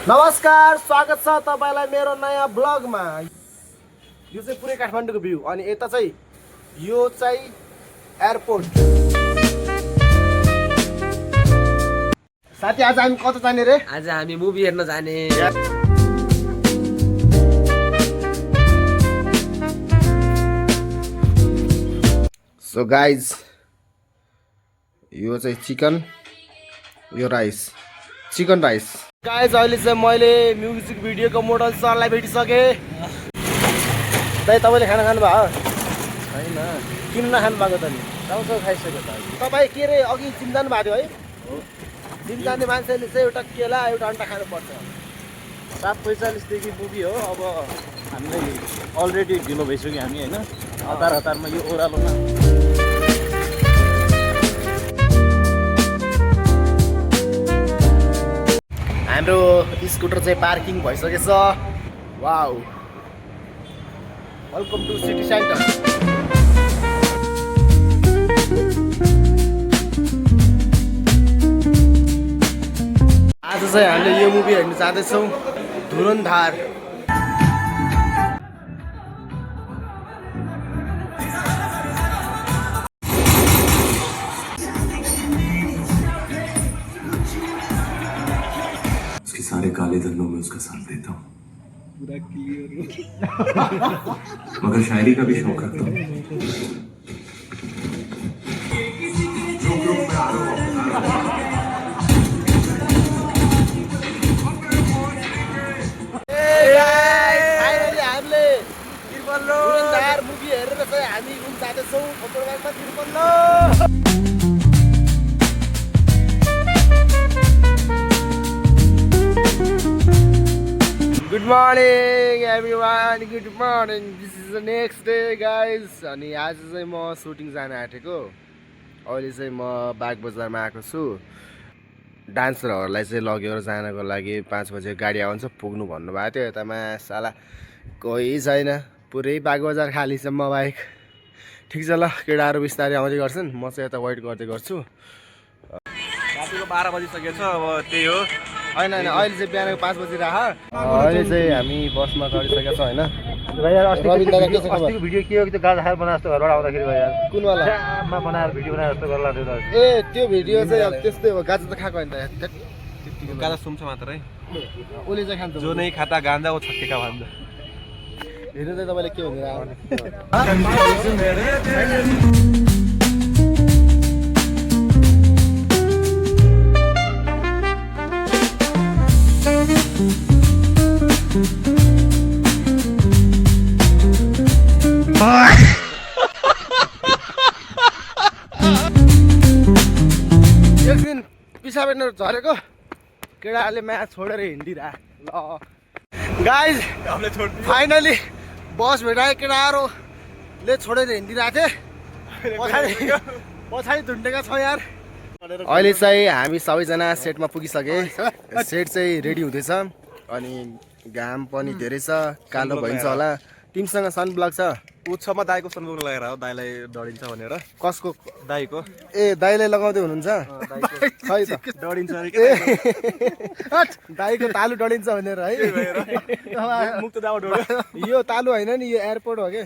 नमस्कार, स्वागत छ तपाईलाई मेरो नयाँ ब्लगमा। यो चाहिँ पुरै काठमाडौँको भ्यू अनि यता चाहिँ यो चाहिँ एयरपोर्ट। साथी आज हामी कता जाने रे? आज हामी मुभी हेर्न जाने। सो गाइज यो चाहिँ चिकन, यो राइस, चिकन राइस। गाइज अहिले चाहिँ मैले म्युजिक भिडियोको मोडल सरलाई भेटिसकेँ। दाइ तपाईँले खाना खानुभयो? छैन, किन नखानु भएको त नि? चाउचाउ खाइसक्यो त। तपाईँ के रे अघि जिम जानु भएको थियो है? जिम जाने मान्छेले चाहिँ एउटा केला एउटा अन्डा खानुपर्छ। 7:45 मुभी हो। अब हामीले अलरेडी ढिलो भइसक्यो हामी होइन, हतारमा यो ओह्रालोमा। हाम्रो स्कुटर चाहिँ पार्किङ भइसकेछ। Wow, welcome to city centre. आज चाहिँ हामीले यो मुभी हेर्न जाँदैछौँ, धुरन्धर। उसके सारे काले धंधों में उसका साथ देता हूँ, पूरा क्लियर मगर शायरी का भी शौक रखता हूँ। धुरन्धर मुभी हेरेर चाहिँ हामी घुम जाँदैछौँ ओपरवालमा त्रिपल्ल। Good morning everyone, good morning. This is the next day guys. अनि आज चाहिँ म सुटिङ जान आँटेको। अहिले चाहिँ म बाग बजारमा आएको छु। डान्सरहरूलाई चाहिँ लगेर जानको लागि 5 बजे गाडी आउँछ पुग्नु भन्नुभएको थियो। यतामा साला कोही छैन, पुरै बाग बजार खाली छ म बाहेक। ठिक छ ल, केटाहरू बिस्तारै आउँदै गर्छन्, म चाहिँ यता वेट गर्दै गर्छु। रातिको 12 बजिसकेको छ। अब त्यही हो। होइन अहिले चाहिँ बिहानको 5 बजी राख। अहिले चाहिँ हामी बसमा चढिसकेका छौँ होइन। अस्तिको भिडियो के हो कि त्यो गाजा खाएर बनाए जस्तो घरबाट आउँदाखेरि भयो यार। कुनवाला बनाएर भिडियो बनाएर जस्तो गर्ला त्यो त। ए त्यो भिडियो चाहिँ अब त्यस्तै हो, गाजा त खाएको होइन त। गाजा सुन्छ मात्रै। उसले चाहिँ खान्छ। जो नै खाता गाँजा वो छक्केका भन्छ। हेर्नु चाहिँ तपाईँले के भनेर एक दिन पिसाब झरेको केटाहरूले म्याच छोडेर हिँडिरह। ल गाइज फाइनली बस भेटाए, केटाहरूले छोडेर हिँडिरहेको थिए। पछाडि धुन्डेका छौँ यार। अहिले चाहिँ हामी सबैजना सेटमा पुगिसके। सेट चाहिँ रेडी हुँदैछ अनि घाम पनि धेरै छ, कालो भइन्छ होला। तिमीसँग सनब्लक छ? उछमा दाइको सनब्लक लगाएर हो, दाइलाई डढिन्छ भनेर। कसको? दाइको। ए दाइले लगाउँदै हुनुहुन्छ? खै त डढिन्छ अरे के? दाइको तालु डढिन्छ भनेर है। मुक्त दाउ डढ्यो। यो तालु होइन नि, यो एयरपोर्ट हो के।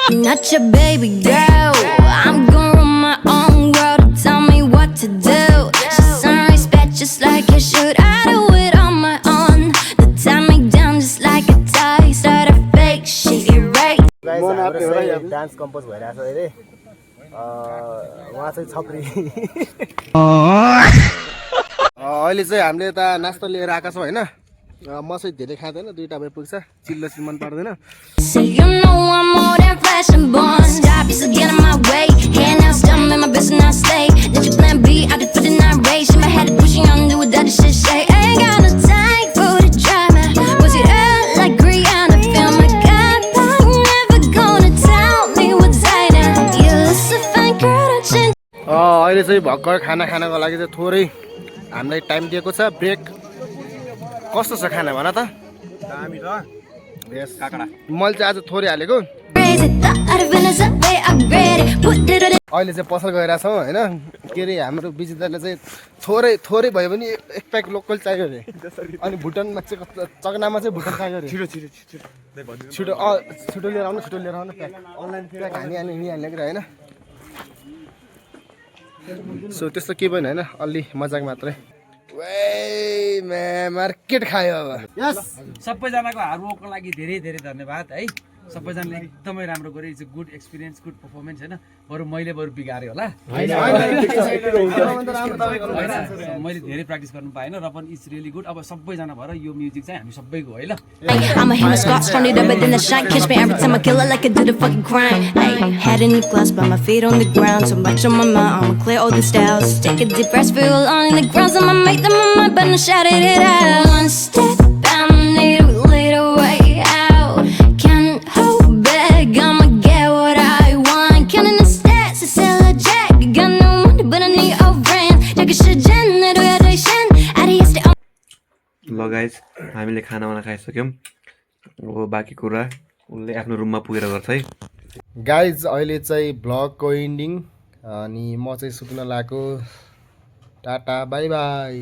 Not your baby girl, I'm going on my own world. Tell me what to do. Show some respect just like you should. I do it on my own. They tie me down just like a tie. Start a fake shit, right? Dance compose भइरहेको छ अरे। उहाँ चाहिँ छपरी। अहिले चाहिँ हामीले यता नास्ता लिएर आएका छौँ होइन। म चाहिँ धेरै खाँदैन, 2टा भए पुग्छ। चिल्लो चाहिँ मन पर्दैन। So you know I'm more than flesh and bone. Stop, you still get in my way. Hand out, stomach, in my business, I stay. Did you plan B? I did for the night race. In my head, pushing on, do what that shit say. Ain't got no time for the drama. Was it out like Rihanna? Feel my God, but I'm never gonna tell me what's right now. You look so fine, girl, don't change. अहिले चाहिँ भर्खर खाना खानको लागि चाहिँ थोरै हामीलाई time दिएको छ, ब्रेक। कस्तो छ खाना भन त? दामी छ। यस काकडा मैले चाहिँ आज थोरै हालेको। Crazy, thought I'd have been a way I read it. Put it on अहिले चाहिँ पसल गइरहेको छौँ हैन। के अरे हाम्रो विजेताले चाहिँ थोरै भयो भने एक प्याक लोकल चाहियो अरे अनि भुटानमा चाहिँ कस्तो चकनामा चाहिँ भुटान चाहियो अरे छिटो लिएर आउनु प्याक अनलाइन प्याक हानी हिँडिहाल्ने कुरा होइन सो त्यस्तो केही पनि होइन अलि मजाक मात्रै मार्केट खायो अब यस सबैजनाको हार्ड वर्कको लागि धेरै धेरै धन्यवाद है सबैजनाले एकदमै राम्रो गरे it's good experience good performance होइन मैले बिगारेँ होला मैले धेरै प्र्याक्टिस गर्नु पाएन र पनि इट्स रियली गुड अब सबैजना भएर यो म्युजिक चाहिँ हामी सबैको है ल I'm a hit with Scott, strong it up, but then I shine. Catch me every time I kill it like I do the fucking crime. Ay, head in the glass, but my feet on the ground. So much on my mind, I'ma clear all the styles. Take a deep breath, feel along in the ground. So I'ma make them on my butt and shout it out. One step, I'm need a little way out. Can't hold back, I'ma get what I want. Counting the stats, I sell a jack. Got no money, but I need a friend. Take a shit, Jen, do it, I shen. Adios to ल guys हामीले खानावाना खाइसक्यौँ अब बाँकी कुरा उसले आफ्नो रुममा पुगेर गर्छ है गाइज अहिले चाहिँ भ्लगको एन्डिङ अनि म चाहिँ सुत्न लागेको टाटा बाई बाई